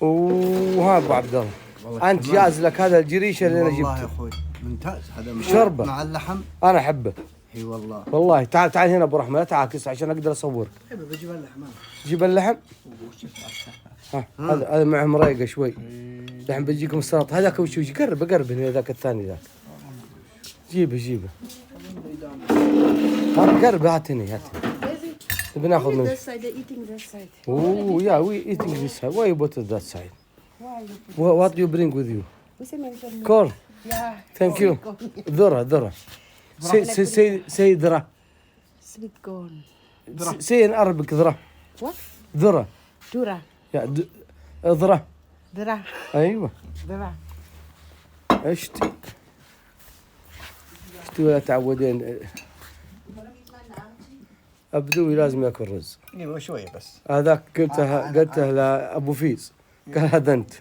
وها ابو عبد الله انت جاز لك هذا الجريشه اللي انا والله يا جبته. اخوي ممتاز هذا شربه مع اللحم. انا احبه اي والله. والله. تعال تعال هنا ابو رحمه، لا تعاكس عشان اقدر اصورك. بجيب اللحم. جيب اللحم. ها هذا معه مريقه شوي. الحين بجيكم السلطه. هذاك وش قرب هنا ذاك الثاني ذاك. جيبه قرب. هات هنا. بناخذ منه. اوه yeah, we eating this side. Why you put it that side? What do you bring with you? Corn. Thank you. ذرة. say ذرة. Sweet corn. say in Arabic ذرة. What? ذرة. Dura. ذرة. Dura. ايوه. Dura. اشتي ولا تعودين. ابدوي لازم ياكل رز. ايوه شويه بس. هذاك قلته لابو فيز، قال هذا انت.